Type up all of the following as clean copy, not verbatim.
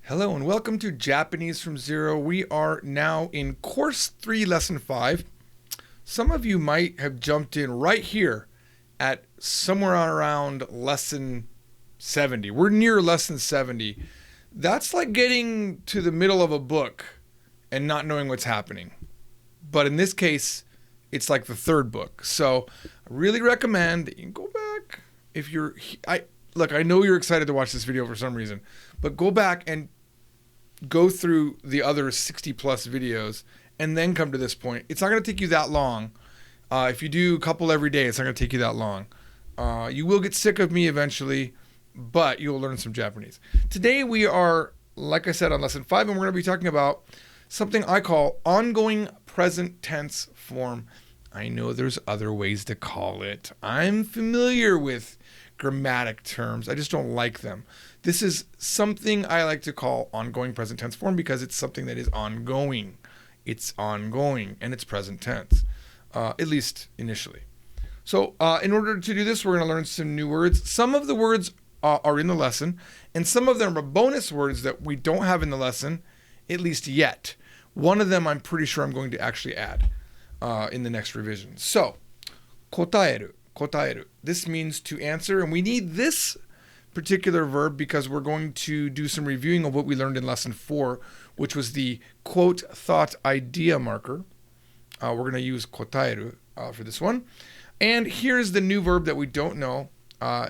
Hello and welcome to Japanese from Zero. We are now in Course 3, Lesson 5. Some of you might have jumped in right here at somewhere around Lesson 70. We're near Lesson 70. That's like getting to the middle of a book and not knowing what's happening. But in this case, it's like the third book. So I really recommend that you go back if you're... I know you're excited to watch this video for some reason, but go back and go through the other 60 plus videos and then come to this point. It's not going to take you that long. If you do a couple every day, it's not going to take you that long. You will get sick of me eventually, but you'll learn some Japanese. Today we are, like I said, on lesson 5, and we're going to be talking about something I call ongoing present tense form. I know there's other ways to call it. I'm familiar with grammatic terms. I just don't like them. This is something I like to call ongoing present tense form because it's something that is ongoing. It's ongoing and it's present tense, at least initially. So in order to do this, we're going to learn some new words. Some of the words are in the lesson, and some of them are bonus words that we don't have in the lesson, at least yet. One of them I'm pretty sure I'm going to actually add in the next revision. So, kotaeru. Kotaeru. This means to answer, and we need this particular verb because we're going to do some reviewing of what we learned in lesson 4, which was the quote thought idea marker. We're going to use kotaeru for this one. And here's the new verb that we don't know.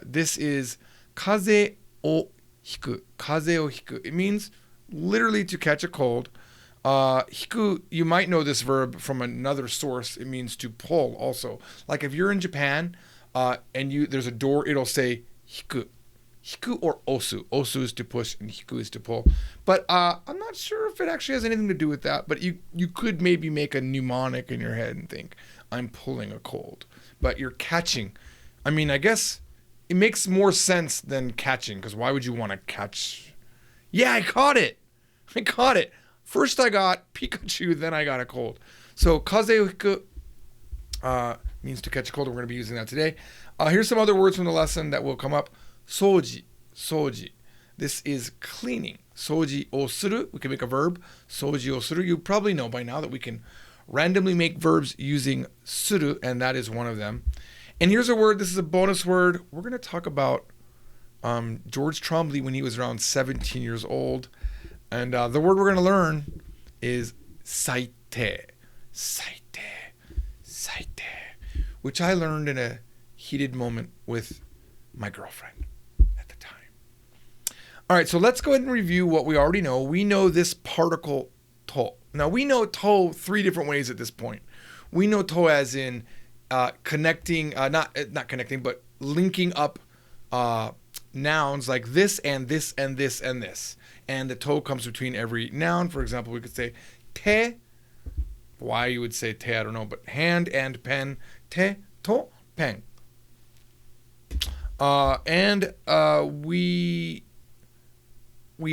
This is kaze o hiku. Kaze o hiku. It means literally to catch a cold. Hiku, you might know this verb from another source. It means to pull also. Like if you're in Japan and there's a door, it'll say hiku. Hiku or osu. Osu is to push and hiku is to pull. But I'm not sure if it actually has anything to do with that. But you could maybe make a mnemonic in your head and think, I'm pulling a cold. But you're catching. I mean, I guess it makes more sense than catching, because why would you want to catch? Yeah, I caught it. I caught it. First I got Pikachu, then I got a cold. So kaze o hiku means to catch a cold. We're going to be using that today. Here's some other words from the lesson that will come up. Soji, soji. This is cleaning. Soji o suru. We can make a verb. Soji o suru. You probably know by now that we can randomly make verbs using suru, and that is one of them. And here's a word. This is a bonus word. We're going to talk about George Trombley when he was around 17 years old. And the word we're going to learn is saite. Saite. Saite. Which I learned in a heated moment with my girlfriend at the time. All right, so let's go ahead and review what we already know. We know this particle to. Now, we know to 3 different ways at this point. We know to as in connecting, not connecting, but linking up nouns like this and this and this and this. And the to comes between every noun. For example, we could say te. Why you would say te, I don't know, but hand and pen. Te, to, pen. And we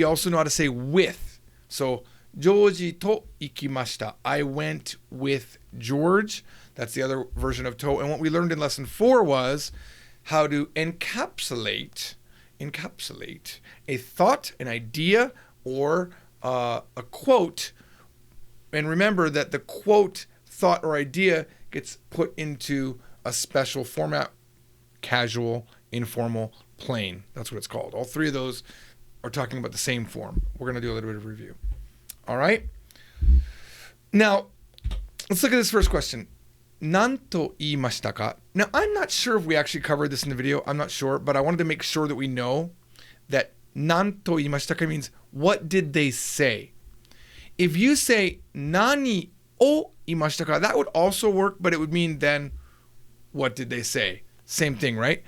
also know how to say with. So, Joji to ikimashita. I went with George. That's the other version of to. And what we learned in lesson 4 was how to encapsulate a thought, an idea, or a quote. And remember that the quote, thought, or idea gets put into a special format: casual, informal, plain. That's what it's called. All 3 of those are talking about the same form. We're going to do a little bit of review. All right? Now, let's look at this first question. Nanto iimashita ka? Now, I'm not sure if we actually covered this in the video. I'm not sure, but I wanted to make sure that we know that nanto iimashita ka means what did they say? If you say nani o iimashita ka, that would also work, but it would mean then what did they say? Same thing, right?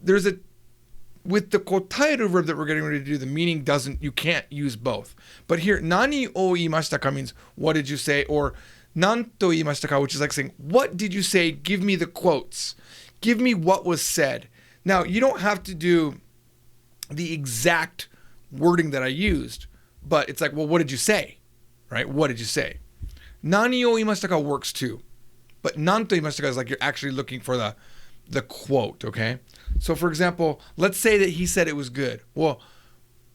With the kotaeru verb that we're getting ready to do, the meaning you can't use both. But here, nani o iimashita ka means what did you say? Or nanto iimashita ka, which is like saying, what did you say? Give me the quotes. Give me what was said. Now, you don't have to do the exact wording that I used, but it's like, well, what did you say? Right? What did you say? Nani o iimashita ka works too. But nanto iimashita ka is like you're actually looking for the quote, okay? So for example, let's say that he said it was good. Well,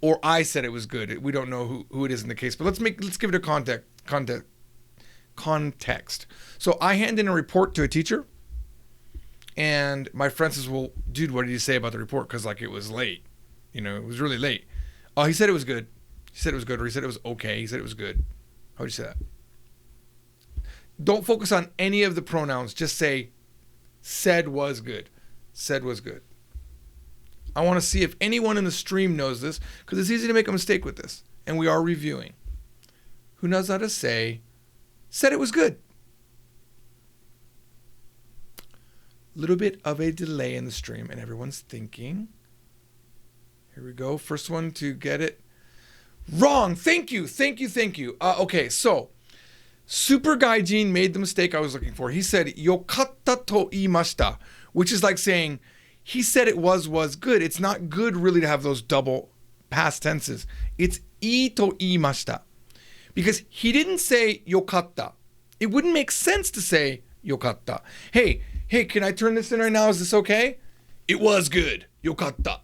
or I said it was good. We don't know who it is in the case, but let's give it a context. So I hand in a report to a teacher, and my friend says, well, dude, what did you say about the report? Because like it was late. It was really late. Oh, he said it was good. He said it was good, or he said it was okay. He said it was good. How would you say that? Don't focus on any of the pronouns. Just say, said was good. Said was good. I want to see if anyone in the stream knows this, because it's easy to make a mistake with this, and we are reviewing. Who knows how to say, said it was good? Little bit of a delay in the stream, and everyone's thinking. Here we go. First one to get it wrong. Thank you. Okay, so Super Gaijin made the mistake I was looking for. He said, yokatta to iimashita, which is like saying, he said it was good. It's not good really to have those double past tenses. It's ii to iimashita. Because he didn't say yokatta. It wouldn't make sense to say yokatta. Hey, can I turn this in right now? Is this okay? It was good. Yokatta.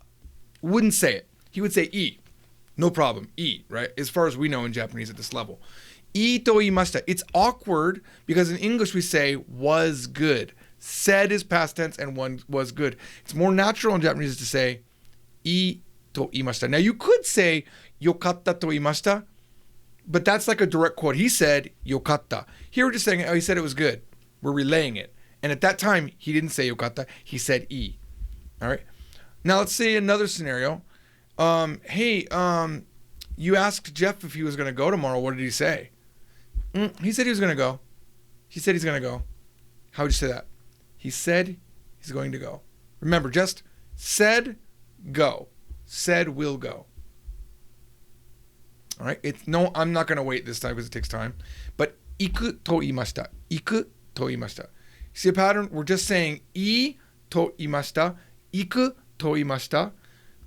Wouldn't say it. He would say ii. No problem. Ii, right? As far as we know in Japanese at this level. Ii to iimashita. It's awkward because in English we say was good. Said is past tense and one was good. It's more natural in Japanese to say ii to iimashita. Now you could say yokatta to iimashita, but that's like a direct quote. He said yokatta. Here we're just saying, oh, he said it was good. We're relaying it. And at that time, he didn't say yokatta. He said ii. All right. Now let's say another scenario. Hey, you asked Jeff if he was going to go tomorrow. What did he say? He said he was going to go. He said he's going to go. How would you say that? He said he's going to go. Remember, just said go. Said will go. All right. No, I'm not going to wait this time because it takes time. But iku to iimashita. Iku to iimashita. See a pattern? We're just saying I to iimashita. Iku to iimashita.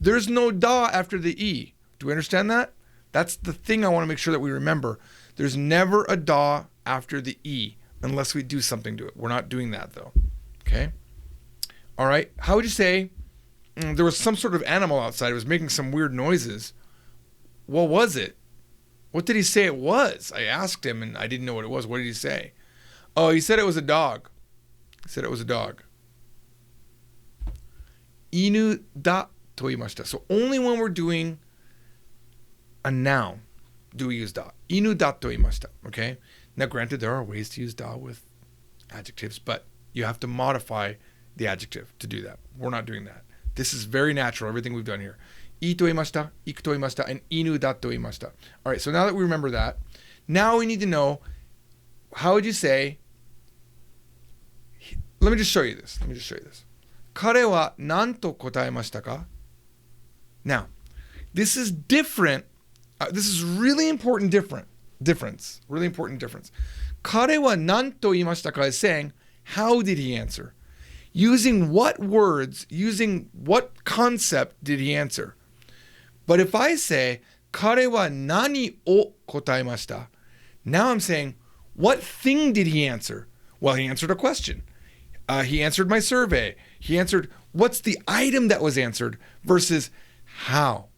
There's no da after the i. Do we understand that? That's the thing I want to make sure that we remember. There's never a da after the i unless we do something to it. We're not doing that though. Okay? All right. How would you say there was some sort of animal outside? It was making some weird noises. What was it? What did he say it was? I asked him and I didn't know what it was. What did he say? Oh, he said it was a dog. He said it was a dog. Inu da to iimashita. So only when we're doing a noun do we use da. Inu da to iimashita. Okay? Now granted, there are ways to use da with adjectives, but you have to modify the adjective to do that. We're not doing that. This is very natural, everything we've done here. I to iimashita, iku to iimashita, and inu da to iimashita. All right, so now that we remember that, now we need to know, how would you say, let me just show you this. Kare wa nan to kotaemashita ka? Now, this is different. This is really important difference. Really important difference. Kare wa nan to iimashita ka is saying, how did he answer? Using what words, using what concept did he answer? But if I say, kare wa nani o kotaemashita, now I'm saying, what thing did he answer? Well, he answered a question. He answered my survey. He answered, what's the item that was answered versus how?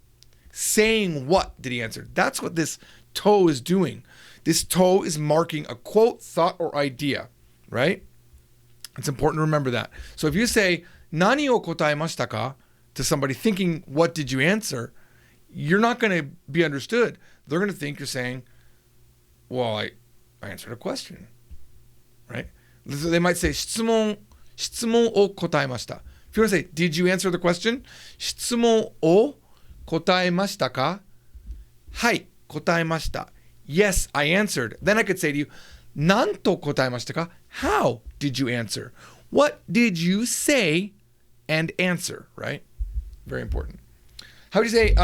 Saying what did he answer? That's what this to is doing. This to is marking a quote, thought, or idea, right? It's important to remember that. So if you say, nani o kotaemashita ka to somebody thinking, what did you answer? You're not going to be understood. They're going to think you're saying, well, I answered a question, right? They might say, 質問を答えました. If you want to say, did you answer the question? 質問を答えましたか? はい、答えました. Yes, I answered. Then I could say to you, 何と答えましたか? How did you answer? What did you say and answer, right? Very important. How would you say,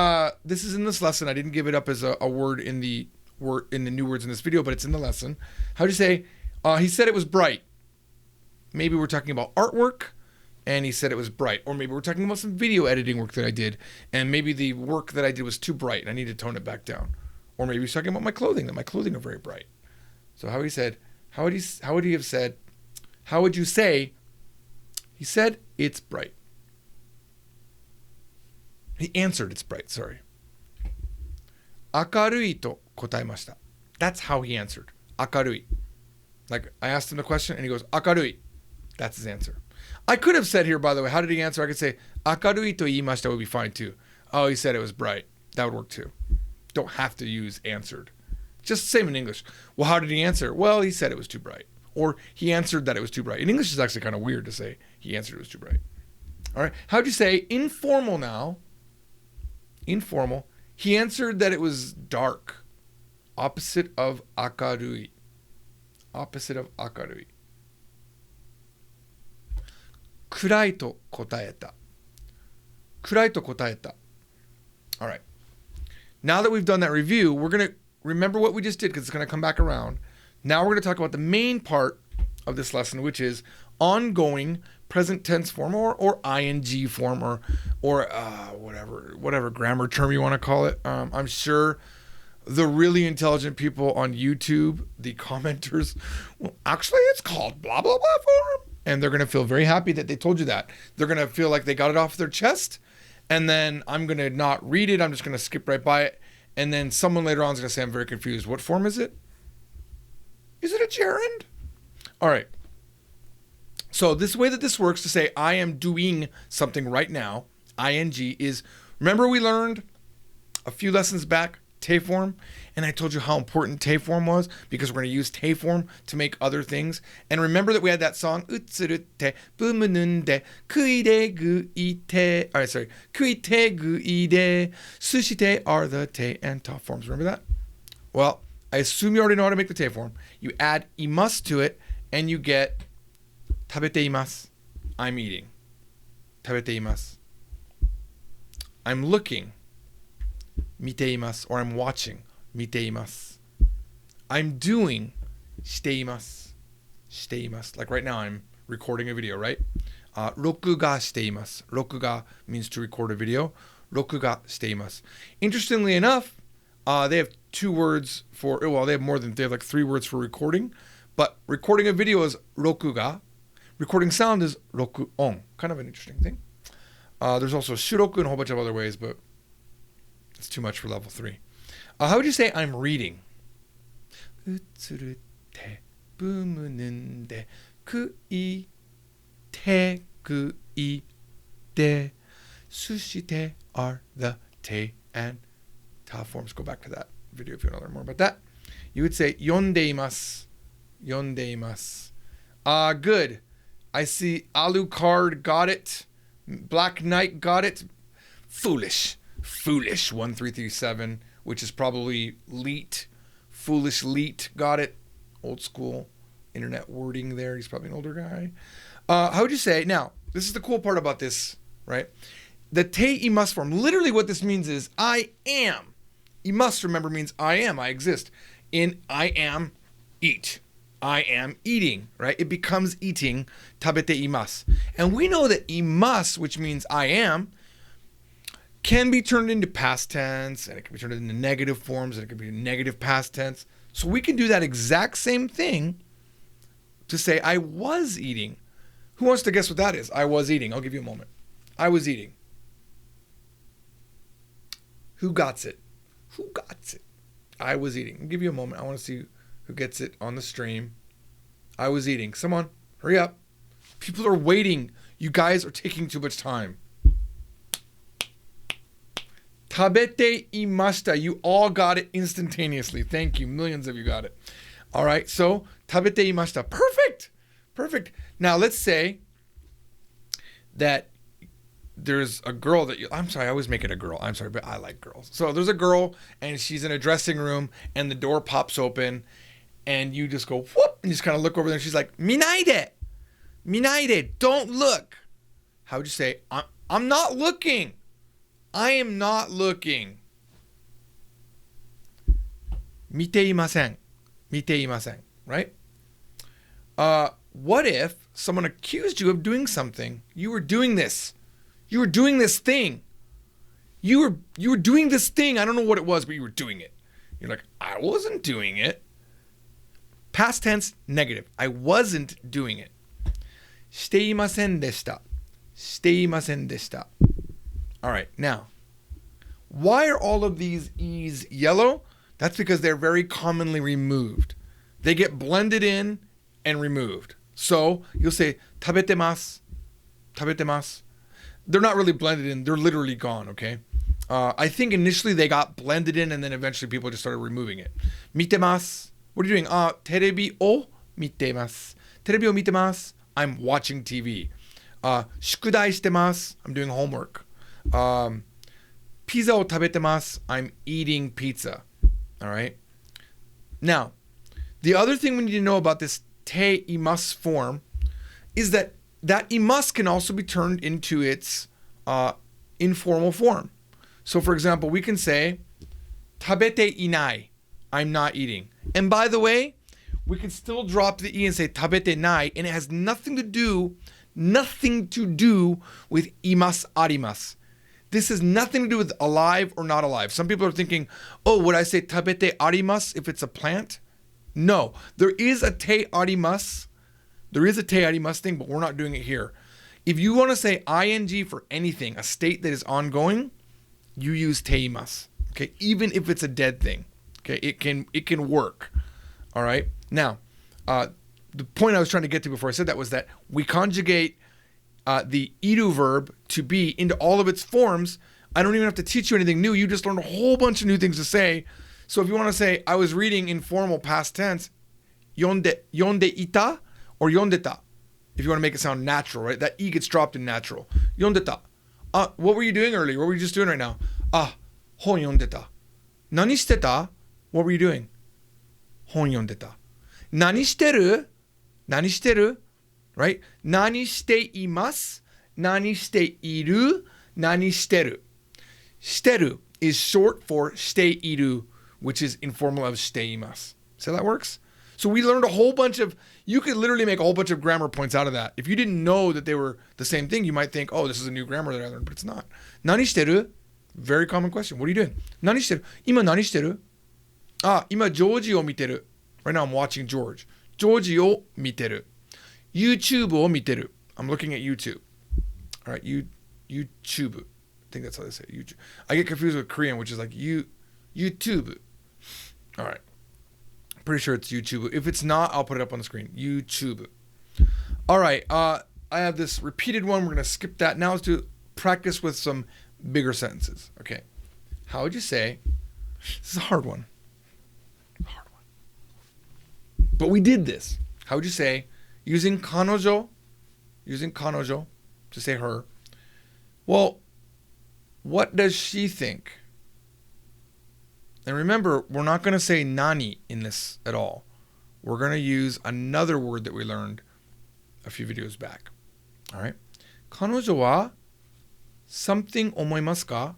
this is in this lesson. I didn't give it up as a word in the new words in this video, but it's in the lesson. How would you say, he said it was bright? Maybe we're talking about artwork, and he said it was bright. Or maybe we're talking about some video editing work that I did, and maybe the work that I did was too bright, and I need to tone it back down. Or maybe he's talking about my clothing, that my clothing are very bright. So how would you say, he said it's bright. He answered it's bright, sorry. 明るいと答えました. That's how he answered. 明るい. Like, I asked him the question, and he goes, 明るい. That's his answer. I could have said here, by the way, how did he answer? I could say, 明るいと言いました would be fine too. Oh, he said it was bright. That would work too. Don't have to use answered. Just same in English. Well, how did he answer? Well, he said it was too bright. Or he answered that it was too bright. In English, it's actually kind of weird to say he answered it was too bright. All right. How'd you say informal now? Informal. He answered that it was dark. Opposite of 明るい. Opposite of 明るい. 暗いと答えた. 暗いと答えた. All right. Now that we've done that review, we're going to remember what we just did because it's going to come back around. Now we're going to talk about the main part of this lesson, which is ongoing present tense form or ing form or whatever grammar term you want to call it. I'm sure the really intelligent people on YouTube, the commenters, well, actually it's called blah, blah, blah form. And they're going to feel very happy that they told you that. They're going to feel like they got it off their chest. And then I'm going to not read it. I'm just going to skip right by it. And then someone later on is going to say, I'm very confused. What form is it? Is it a gerund? All right. So this way that this works to say I am doing something right now, ing, is, remember we learned a few lessons back, te form, and I told you how important te form was because we're going to use te form to make other things. And remember that we had that song, utsurute, bumununde, kuide guite, all right, sorry, kuite guide, sushite are the te and ta forms. Remember that? Well, I assume you already know how to make the te form. You add imasu to it, and you get 食べています. I'm eating. 食べています. I'm looking. 見ています. Or I'm watching. 見ています. I'm doing. しています. しています. Like right now, I'm recording a video, right? 録画しています. 録画 means to record a video. 録画しています. Interestingly enough, they have two words for, well, they have like three words for recording. But recording a video is 録画. Recording sound is 録音. Kind of an interesting thing. There's also 収録and a whole bunch of other ways, but it's too much for level 3. How would you say I'm reading? うつるてぶむぬんでくいてぐいでそして are the te and ta forms. Go back to that video if you want to learn more about that. You would say 読んでいます. 読んでいます. Good. I see Alucard got it. Black Knight got it. Foolish. 1337, which is probably Leet. Foolish Leet got it. Old school internet wording there. He's probably an older guy. How would you say, now, this is the cool part about this, right? The te imas form, literally what this means is I am. Imas, remember, means I am, I exist. In I am, eat. I am eating, right? It becomes eating, 食べています. And we know that imas, which means I am, can be turned into past tense, and it can be turned into negative forms, and it can be negative past tense. So we can do that exact same thing to say I was eating. Who wants to guess what that is? I was eating. I'll give you a moment. I was eating. Who got it? Who got it? I was eating. I'll give you a moment. I want to see who gets it on the stream. I was eating. Someone, hurry up. People are waiting. You guys are taking too much time. 食べていました. You all got it instantaneously. Thank you. Millions of you got it. All right. So, 食べていました. Perfect. Perfect. Now, let's say that there's a girl that you, I'm sorry, I always make it a girl. I'm sorry, but I like girls. So there's a girl and she's in a dressing room and the door pops open and you just go, whoop, and you just kind of look over there and she's like, 見ないで. 見ないで. Don't look. How would you say, I'm not looking. I am not looking. 見ていません. 見ていません. Right? What if someone accused you of doing something? You were doing this. You were doing this thing. You were doing this thing. I don't know what it was, but you were doing it. You're like, I wasn't doing it. Past tense, negative. I wasn't doing it. していませんでした. していませんでした. All right, now, Why are all of these E's yellow? That's because they're very commonly removed. They get blended in and removed. So you'll say, 食べてます. 食べてます. They're not really blended in. They're literally gone, okay? I think initially they got blended in and then eventually people just started removing it. 見てます. What are you doing? テレビを見てます. テレビを見てます. I'm watching TV. 宿題してます. I'm doing homework. ピザを食べてます. I'm eating pizza. All right? Now, the other thing we need to know about this ています form is that imas can also be turned into its informal form. So, for example, we can say 食べていない. I'm not eating. And by the way, we can still drop the e and say 食べてない, and it has nothing to do with いますあります. This has nothing to do with alive or not alive. Some people are thinking, oh, would I say 食べてあります if it's a plant? No, there is a てあります. There is a てあります thing, but we're not doing it here. If you want to say ing for anything, a state that is ongoing, you use ています. Okay, even if it's a dead thing. Okay, it can work. All right. Now, the point I was trying to get to before I said that was that we conjugate the iru verb to be into all of its forms. I don't even have to teach you anything new. You just learned a whole bunch of new things to say. So if you want to say, I was reading informal past tense, 読んでいた or 読んでた. If you want to make it sound natural, right? That e gets dropped in natural. 読んでた. What were you doing earlier? What were you just doing right now? 本読んでた. 何してた? What were you doing? 本読んでた. 何してる? 何してる? Right? 何しています? 何している? 何してる? してる is short for している, which is informal of しています. See how that works? So we learned a whole bunch of, you could literally make a whole bunch of grammar points out of that. If you didn't know that they were the same thing, you might think, oh, this is a new grammar that I learned, but it's not. 何してる? Very common question. What are you doing? 何してる? 今何してる? 今ジョージを見てる. Right now I'm watching George. ジョージを見てる. YouTube を見てる. I'm looking at YouTube. All right, YouTube. I think that's how they say it. YouTube. I get confused with Korean, which is like YouTube. All right. Pretty sure it's YouTube. If it's not, I'll put it up on the screen. YouTube. All right. I have this repeated one. We're going to skip that. Now let's do practice with some bigger sentences. Okay. How would you say, this is a hard one. But we did this. How would you say, using 彼女to say her, well, what does she think? And remember, we're not going to say nani in this at all. We're going to use another word that we learned a few videos back. All right? 彼女は something 思いますか?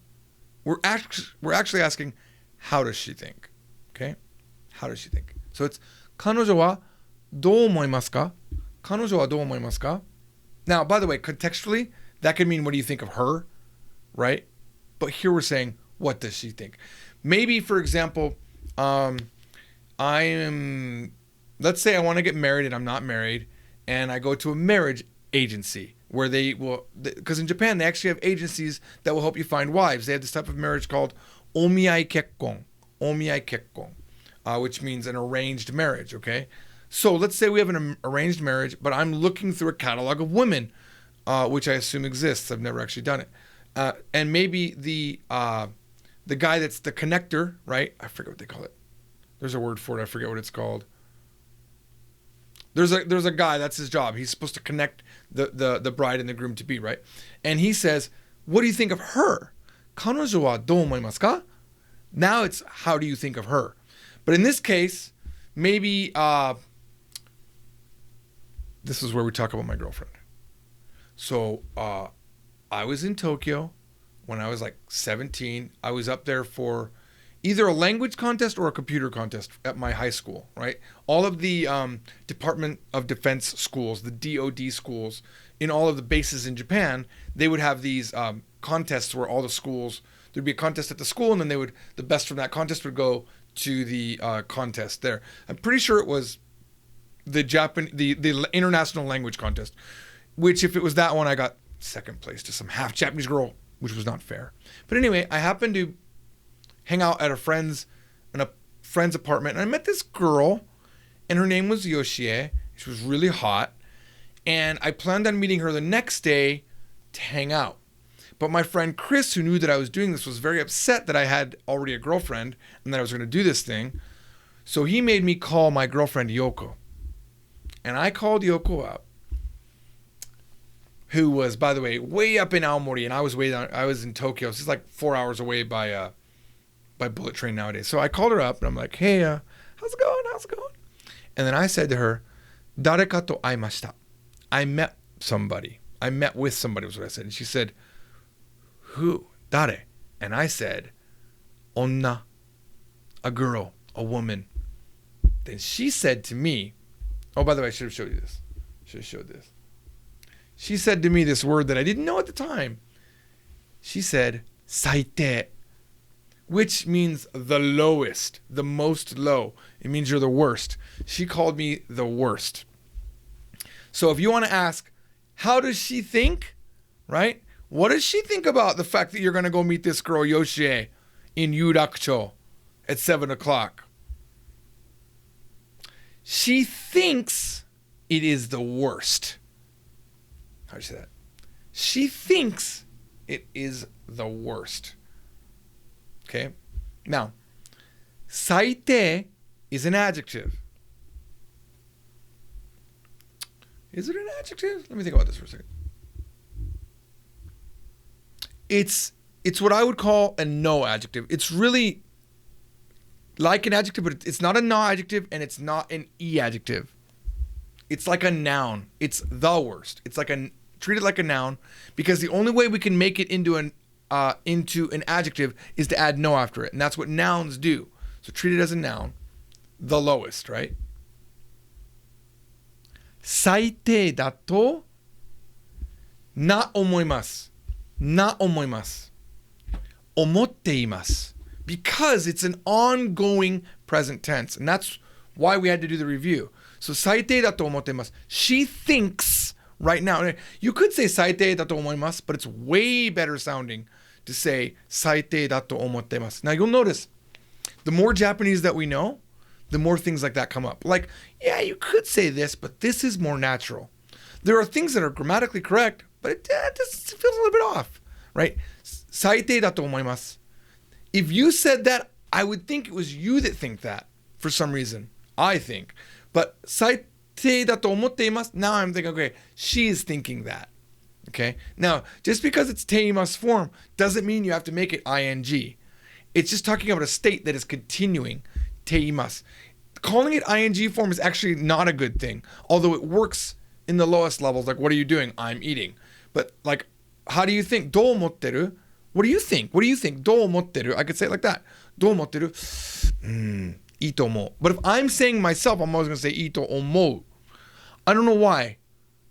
We're actually asking, how does she think? Okay? How does she think? So it's 彼女はどう思いますか? 彼女はどう思いますか? Now, by the way, contextually, that could mean what do you think of her, right? But here we're saying, what does she think? Maybe, for example, let's say I want to get married and I'm not married, and I go to a marriage agency where they will, because in Japan, they actually have agencies that will help you find wives. They have this type of marriage called omiai kekkon, which means an arranged marriage, okay? So let's say we have an arranged marriage, but I'm looking through a catalog of women, which I assume exists. I've never actually done it. And maybe the guy that's the connector, right? I forget what they call it. There's a word for it. I forget what it's called. There's a guy, that's his job. He's supposed to connect the bride and the groom to be, right? And he says, what do you think of her? 彼女はどう思いますか? Now it's, how do you think of her? But in this case, maybe this is where we talk about my girlfriend. So I was in Tokyo when I was like 17. I was up there for either a language contest or a computer contest at my high school, right? All of the Department of Defense schools, the DOD schools, in all of the bases in Japan, they would have these contests where all the schools, there'd be a contest at the school, and then the best from that contest would go to the contest there. I'm pretty sure it was the international language contest, which if it was that one, I got second place to some half Japanese girl which was not fair. But anyway, I happened to hang out at a friend's apartment, and I met this girl, and her name was Yoshie. She was really hot, and I planned on meeting her the next day to hang out. But my friend Chris, who knew that I was doing this, was very upset that I had already a girlfriend and that I was going to do this thing. So he made me call my girlfriend Yoko. And I called Yoko up, who was, by the way, way up in Aomori, and I was in Tokyo. So it's like 4 hours away by bullet train nowadays. So I called her up, and I'm like, hey, how's it going? How's it going? And then I said to her, "Dareka to aimashita." I met somebody. I met with somebody was what I said. And she said, "Who? Dare?" And I said, "Onna," a girl, a woman. Then she said to me, oh, by the way, I should have showed you this. Should have showed this. She said to me this word that I didn't know at the time. She said, "saite," which means the lowest, the most low. It means you're the worst. She called me the worst. So if you want to ask, how does she think, right? What does she think about the fact that you're going to go meet this girl, Yoshie, in Yurakucho at 7 o'clock? She thinks it is the worst. How do you say that? She thinks it is the worst. Okay? Now, saite is an adjective. Is it an adjective? Let me think about this for a second. It's what I would call a no adjective. It's really like an adjective, but it's not a no adjective and it's not an e adjective. It's like a noun. It's the worst. It's like treat it like a noun, because the only way we can make it into an adjective is to add no after it, and that's what nouns do. So treat it as a noun, the lowest, right? 最低だとな思います。な思います。思っています。Because it's an ongoing present tense. And that's why we had to do the review. So 最低だと思っています。She thinks right now. You could say 最低だと思います, but it's way better sounding to say 最低だと思っています. Now you'll notice, the more Japanese that we know, the more things like that come up. Like, yeah, you could say this, but this is more natural. There are things that are grammatically correct, but it just feels a little bit off, right? 最低だと思います. If you said that, I would think it was you that think that for some reason. I think. But 最低だと思っています. Now I'm thinking, okay, she is thinking that. Okay? Now, just because it's ています form doesn't mean you have to make it ing. It's just talking about a state that is continuing. ています. Calling it ing form is actually not a good thing, although it works in the lowest levels. Like, what are you doing? I'm eating. But like, how do you think? どう思ってる? What do you think? What do you think? どう思ってる? I could say it like that. どう思ってる? いいと思う. But if I'm saying myself, I'm always going to say いいと思う. I don't know why.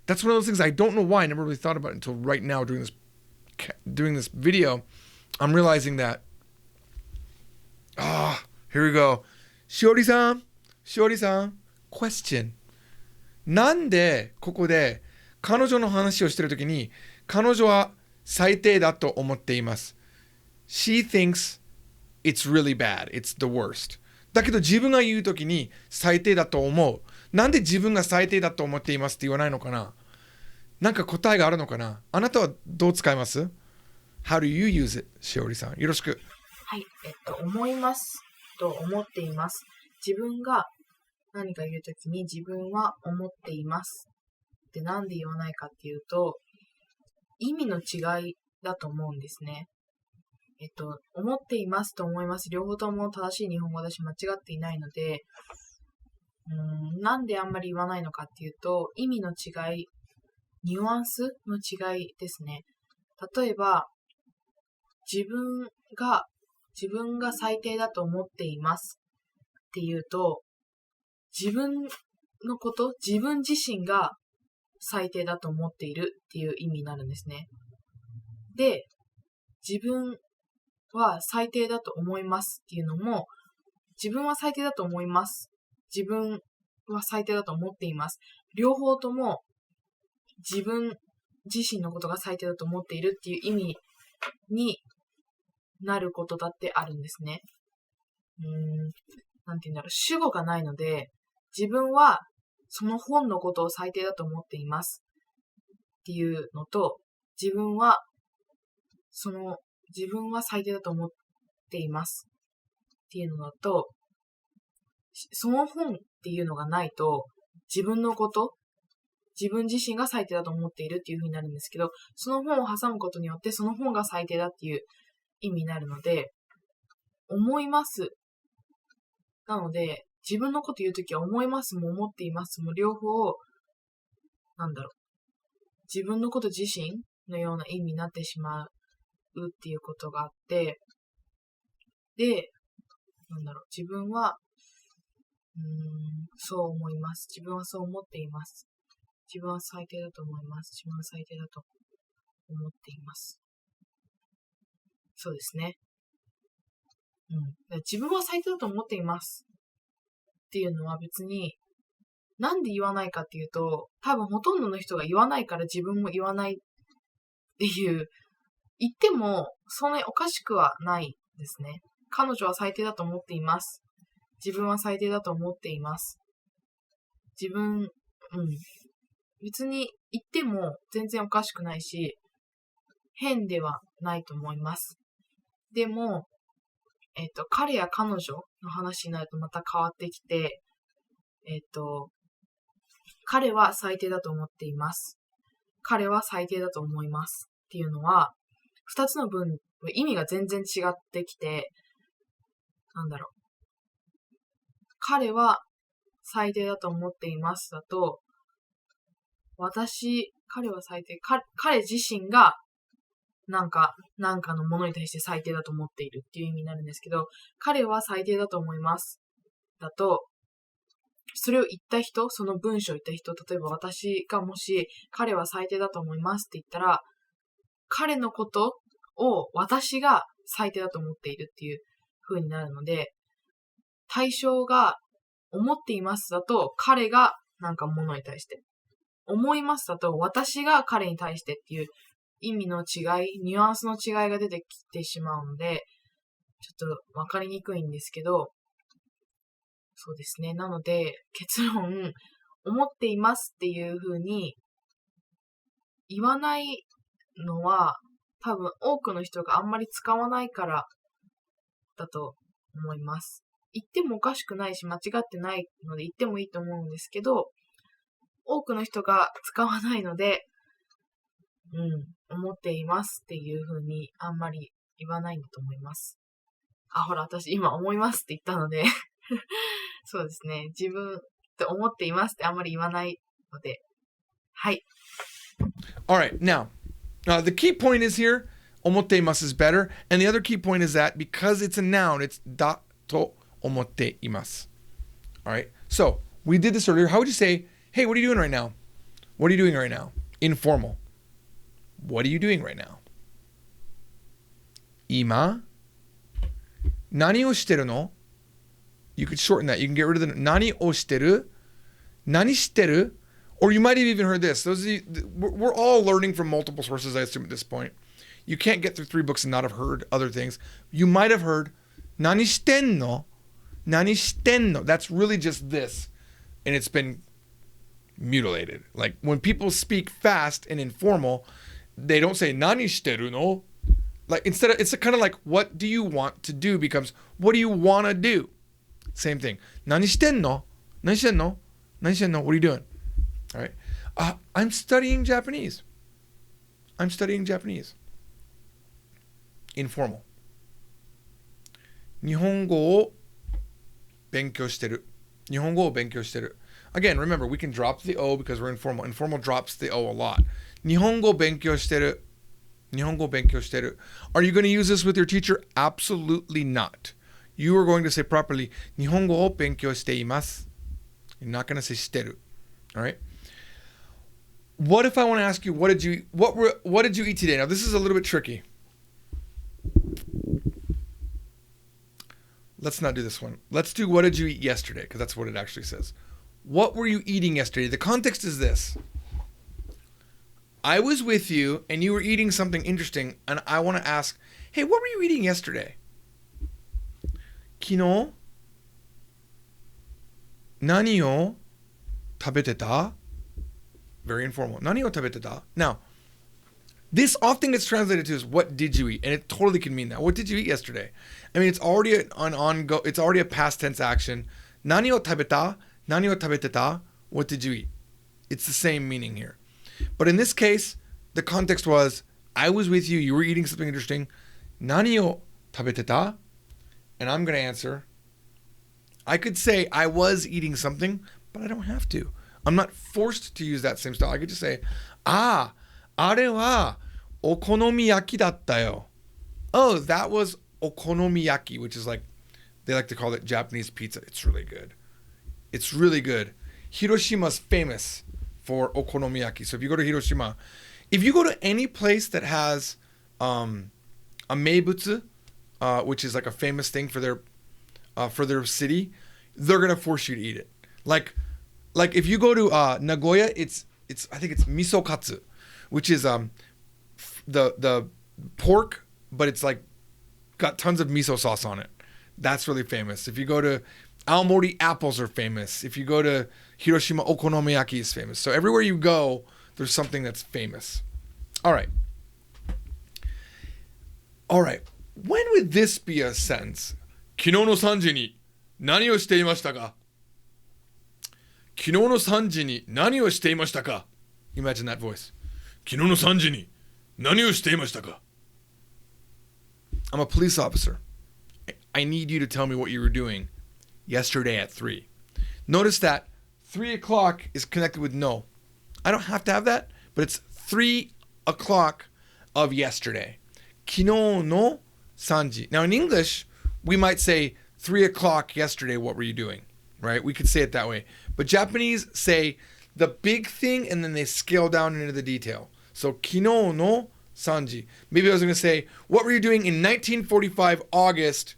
That's one of those things I don't know why. I never really thought about it until right now doing this video. I'm realizing that. Here we go. Shiori-san, question. なんでここで彼女の話をしているときに彼女は最低だと思っています。She thinks it's really bad. It's the worst. だけど自分が言うときに最低だと思う。なんで自分が最低だと思っていますって言わないのかな？なんか答えがあるのかな？あなたはどう使います？ How do you use it? しおりさん、よろしく。はい、思いますと思っています。自分が何か言うときに自分は思っていますってなんで言わないかっていうと、意味の違いだと思うんですね。思っていますと思います。両方とも正しい日本語だし間違っていないので、なんであんまり言わないのかっていうと、意味の違い、ニュアンスの違いですね。例えば、自分が最低だと思っていますっていうと、自分のこと、自分自身が最低だと思っているっていう意味になるんですね。で、自分は最低だと思いますっていうのも、自分は最低だと思います。自分は最低だと思っています。両方とも自分自身のことが最低だと思っているっていう意味になることだってあるんですね。なんて言うんだろう、主語がないので、自分はその本のことを最低だと思っていますっていうのと、自分は最低だと思っていますっていうのだと、その本っていうのがないと、自分自身が最低だと思っているっていう風になるんですけど、その本を挟むことによって、その本が最低だっていう意味になるので、思います。なので、自分のこと言うときは思いますも思っていますも両方、自分のこと自身のような意味になってしまうっていうことがあって、で、自分は、そう思います。自分はそう思っています。自分は最低だと思います。自分は最低だと思っています。そうですね。自分は最低だと思っていますっていうのは別になんで言わないかっていうと、多分ほとんどの人が言わないから自分も言わないっていう、言ってもそんなにおかしくはないですね。彼女は最低だと思っています。自分は最低だと思っています。別に言っても全然おかしくないし、変ではないと思います。でも、彼や彼女の話になるとまた変わってきて、彼は最低だと思っています。彼は最低だと思いますっていうのは、二つの文、意味が全然違ってきて、彼は最低だと思っていますだと、彼は最低、彼自身がなんかのものに対して最低だと思っているっていう意味になるんですけど、彼は最低だと思いますだと、それを言った人、その文章を言った人、例えば私がもし彼は最低だと思いますって言ったら、彼のことを私が最低だと思っているっていう風になるので、対象が思っていますだと彼がものに対して、思いますだと私が彼に対してっていう意味の違い、ニュアンスの違いが出てきてしまうので、ちょっとわかりにくいんですけど、そうですね。なので、結論、思っていますっていう風に言わないのは、多分多くの人があんまり使わないからだと思います。言ってもおかしくないし、間違ってないので言ってもいいと思うんですけど、多くの人が使わないので、思っていますっていう風にあんまり言わないんだと思います。ほら、私今思いますって言ったのでそうですね。自分って思っていますってあんまり言わないので。はい。Alright, now, the key point is here, 思っています is better. And the other key point is that because it's a noun, it's だと思っています。Alright, so we did this earlier. How would you say, hey, what are you doing right now? What are you doing right now? Informal. What are you doing right now? 今何をしてるの You could shorten that. You can get rid of the 何をしてる何してる Or you might have even heard this. We're all learning from multiple sources, I assume, at this point. You can't get through 3 books and not have heard other things. You might have heard 何してんの何してんの That's really just this. And it's been mutilated. Like when people speak fast and informal, they don't say 何してるの Like instead of, it's kind of like what do you want to do becomes what do you want to do? Same thing. 何してんの何してんの何してんの What are you doing? All right. I'm studying Japanese. I'm studying Japanese. Informal. 日本語を勉強してる。日本語を勉強してる。Again, remember, we can drop the O because we're informal. Informal drops the O a lot. 日本語を勉強してる。日本語を勉強してる。Are you going to use this with your teacher? Absolutely not. You are going to say properly, 日本語を勉強しています。You're not going to say してる. All right? What if I want to ask you, what did you eat today? Now, this is a little bit tricky. Let's not do this one. Let's do what did you eat yesterday, because that's what it actually says. What were you eating yesterday? The context is this. I was with you and you were eating something interesting, and I want to ask, hey, what were you eating yesterday? 昨日何を食べてた? Very informal. 何を食べてた? Now, this often gets translated to as what did you eat? And it totally can mean that. What did you eat yesterday? I mean, it's already it's already a past tense action. 何を食べた? 何を食べてた? What did you eat? It's the same meaning here. But in this case, the context was, I was with you, you were eating something interesting. 何を食べてた? And I'm going to answer, I could say I was eating something, but I don't have to. I'm not forced to use that same style. I could just say, あれはお好み焼きだったよ. Oh, that was okonomiyaki, which is like, they like to call it Japanese pizza. It's really good. It's really good. Hiroshima's famous for okonomiyaki. So if you go to Hiroshima, if you go to any place that has a meibutsu, which is like a famous thing for their city, they're gonna force you to eat it. Like if you go to Nagoya, it's I think it's miso katsu, which is the pork, but it's like got tons of miso sauce on it. That's really famous. If you go to Aomori, apples are famous. If you go to Hiroshima, okonomiyaki is famous. So everywhere you go, there's something that's famous. All right. When would this be a sentence? 昨日の3時に何をしていましたか? 昨日の3時に何をしていましたか? Imagine that voice. 昨日の3時に何をしていましたか? I'm a police officer. I need you to tell me what you were doing yesterday at 3. Notice that 3 o'clock is connected with no. I don't have to have that, but it's 3 o'clock of yesterday. 昨日の3時. Now in English, we might say 3 o'clock yesterday, what were you doing? Right? We could say it that way. But Japanese say the big thing and then they scale down into the detail. So 昨日の3時. Maybe I was going to say, what were you doing in 1945 August?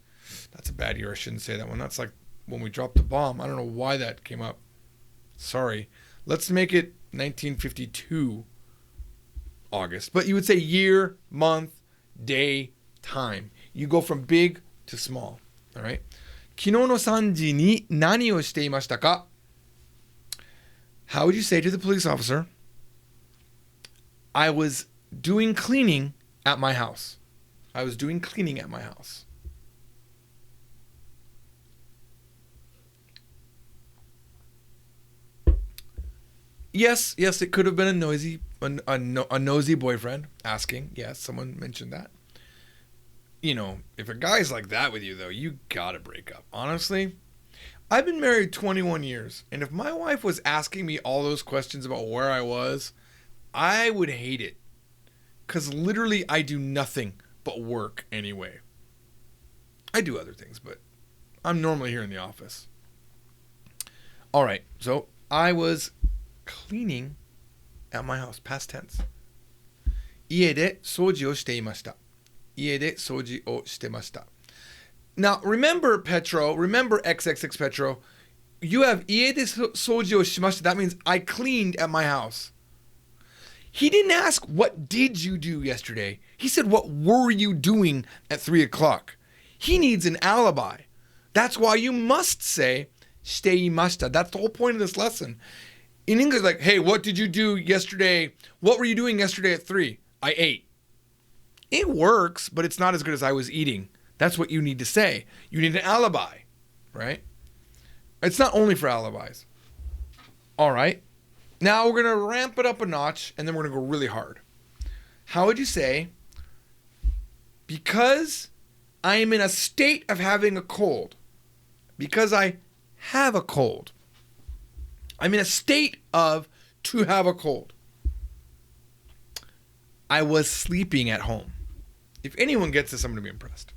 That's a bad year. I shouldn't say that one. That's like when we dropped the bomb. I don't know why that came up. Sorry. Let's make it 1952 August. But you would say year, month, day, time. You go from big to small. All right? 昨日の3時に何をしていましたか? How would you say to the police officer, I was doing cleaning at my house. I was doing cleaning at my house. Yes, it could have been a nosy boyfriend asking. Yes, someone mentioned that. You know, if a guy's like that with you, though, you gotta break up. Honestly, I've been married 21 years, and if my wife was asking me all those questions about where I was, I would hate it. Because literally, I do nothing but work anyway. I do other things, but I'm normally here in the office. All right, so I was cleaning at my house, past tense. 家で掃除をしていました. 家で掃除をしてました. Now, remember Petro, remember XXX Petro, you have 家で掃除をしました. That means I cleaned at my house. He didn't ask, what did you do yesterday? He said, what were you doing at 3 o'clock? He needs an alibi. That's why you must say, していました. That's the whole point of this lesson. In English, like, hey, what did you do yesterday? What were you doing yesterday at 3? I ate. It works, but it's not as good as I was eating. That's what you need to say. You need an alibi, right? It's not only for alibis. All right. Now we're going to ramp it up a notch, and then we're going to go really hard. How would you say, because I am in a state of having a cold, because I have a cold, I'm in a state of to have a cold, I was sleeping at home. If anyone gets this, I'm going to be impressed.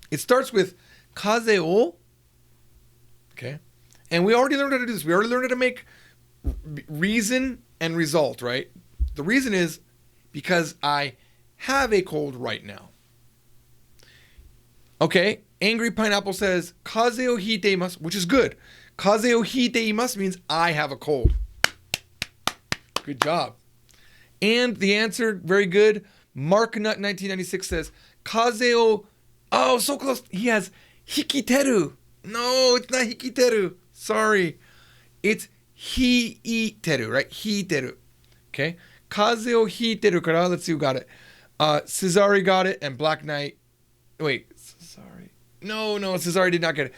It starts with kaze o, okay? And we already learned how to do this. We already learned how to make reason and result, right? The reason is because I have a cold right now. Okay, Angry Pineapple says, kaze o hiiteimasu, which is good. Kaze o hiiteimasu means I have a cold. Good job. And the answer, very good. Mark Nut 1996 says, Kaze o, oh, so close. He has hikiteru. No, it's not hikiteru. Sorry. It's hiiteru, right? Hiiteru. Okay? Kaze o hiiteru kara. Let's see who got it. Cesare got it, and Black Knight. Wait, Cesare. No, Cesare did not get it.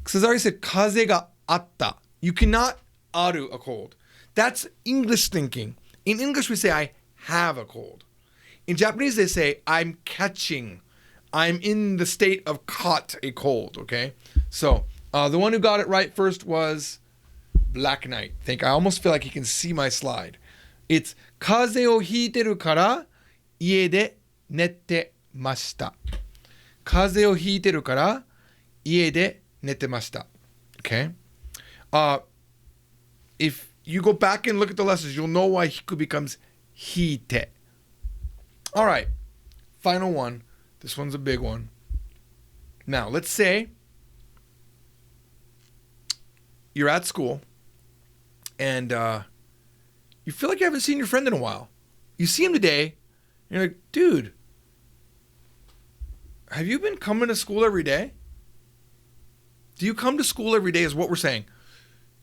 Cesare said, Kaze ga atta. You cannot aru a cold. That's English thinking. In English, we say, I have a cold. In Japanese, they say, I'm catching. I'm in the state of caught a cold, okay? So, the one who got it right first was Black Knight. I almost feel like he can see my slide. It's, Kaze o hiiteru kara, ie de nette mashita. Kaze o hiiteru kara, ie de nette mashita. Okay? If you go back and look at the lessons, you'll know why hiku becomes hite. All right, final one. This one's a big one. Now, let's say you're at school and you feel like you haven't seen your friend in a while. You see him today, and you're like, dude, have you been coming to school every day? Do you come to school every day is what we're saying.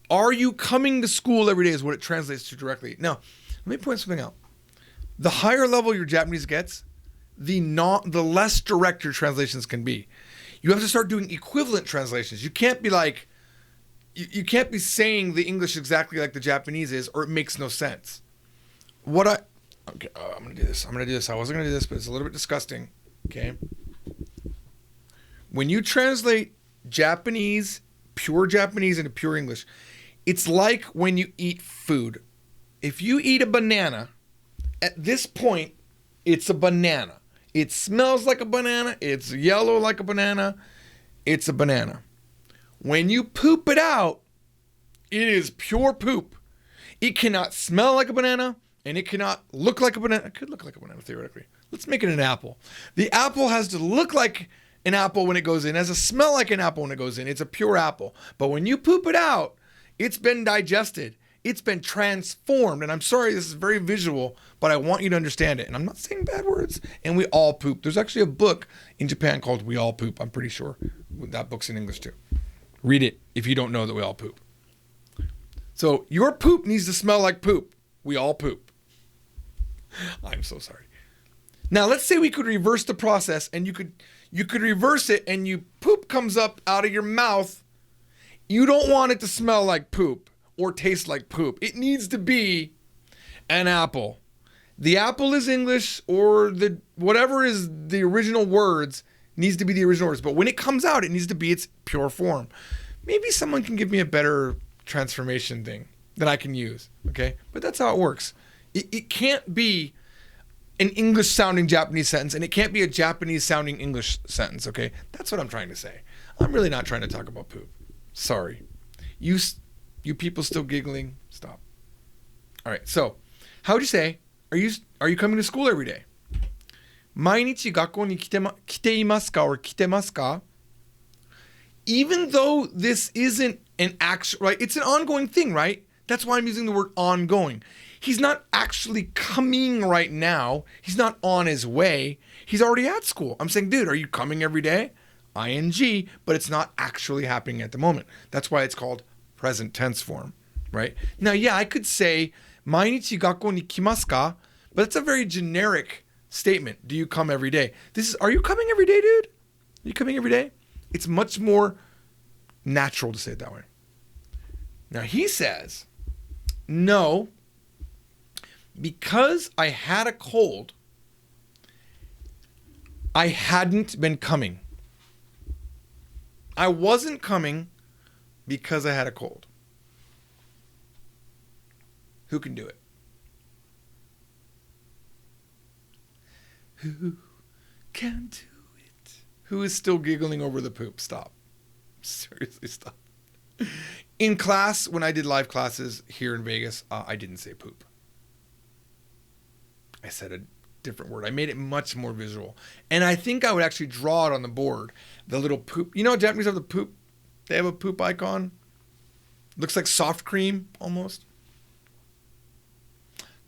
Are you coming to school every day is what it translates to directly. Now, let me point something out. The higher level your Japanese gets, the less direct your translations can be. You have to start doing equivalent translations. You can't be like, you can't be saying the English exactly like the Japanese is, or it makes no sense. I'm going to do this. I wasn't going to do this, but it's a little bit disgusting. Okay. When you translate Japanese, pure Japanese into pure English, it's like when you eat food. If you eat a banana, at this point, it's a banana. It smells like a banana. It's yellow like a banana. It's a banana. When you poop it out, it is pure poop. It cannot smell like a banana, and it cannot look like a banana. It could look like a banana, theoretically. Let's make it an apple. The apple has to look like an apple when it goes in. It has to smell like an apple when it goes in. It's a pure apple. But when you poop it out, it's been digested. It's been transformed. And I'm sorry, this is very visual, but I want you to understand it. And I'm not saying bad words. And we all poop. There's actually a book in Japan called We All Poop. I'm pretty sure that book's in English too. Read it if you don't know that we all poop. So your poop needs to smell like poop. We all poop. I'm so sorry. Now let's say we could reverse the process, and you could reverse it, and poop comes up out of your mouth. You don't want it to smell like poop or taste like poop. It needs to be an apple. The apple is English, or whatever is the original words needs to be the original words. But when it comes out, it needs to be its pure form. Maybe someone can give me a better transformation thing that I can use. Okay, but that's how it works. It can't be an English sounding Japanese sentence, and it can't be a Japanese sounding English sentence. Okay, that's what I'm trying to say. I'm really not trying to talk about poop. Sorry. You people still giggling? Stop. All right. So, how would you say, are you coming to school every day? 毎日学校に来ていますか or 来てますか? Even though this isn't an actual, right? It's an ongoing thing, right? That's why I'm using the word ongoing. He's not actually coming right now. He's not on his way. He's already at school. I'm saying, dude, are you coming every day? ING, but it's not actually happening at the moment. That's why it's called present tense form, right? Now, yeah, I could say, 毎日学校に来ますか? But it's a very generic statement. Do you come every day? Are you coming every day, dude? Are you coming every day? It's much more natural to say it that way. Now, he says, no, because I had a cold, I hadn't been coming. I wasn't coming because I had a cold. Who can do it? Who can do it? Who is still giggling over the poop? Stop. Seriously, stop. In class, when I did live classes here in Vegas, I didn't say poop. I said a different word. I made it much more visual. And I think I would actually draw it on the board. The little poop. You know, Japanese have the poop. They have a poop icon. Looks like soft cream almost.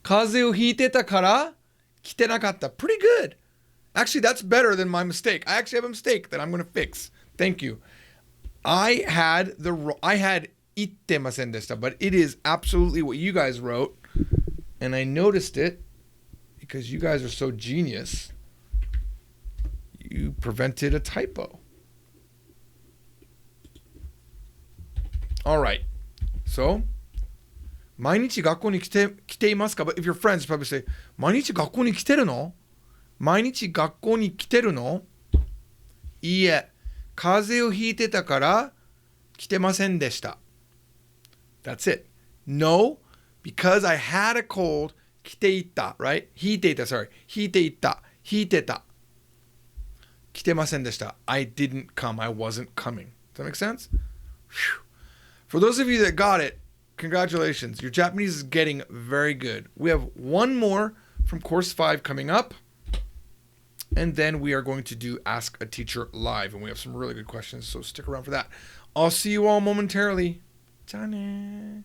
風邪をひいてたから来てなかった. Pretty good. Actually, that's better than my mistake. I actually have a mistake that I'm going to fix. Thank you. I had 言ってませんでした, but it is absolutely what you guys wrote. And I noticed it because you guys are so genius. You prevented a typo. All right. So, 毎日学校に来ていますか? But if your friends probably say, 毎日学校に来てるの? 毎日学校に来てるの? いいえ、風邪をひいてたから来てませんでした. That's it. No, because I had a cold, 来ていた, right? ひいていた, sorry. ひいていた, ひいてた. 来てませんでした. I didn't come. I wasn't coming. Does that make sense? Whew. For those of you that got it, congratulations. Your Japanese is getting very good. We have one more from Course 5 coming up. And then we are going to do Ask a Teacher Live. And we have some really good questions, so stick around for that. I'll see you all momentarily. じゃあね。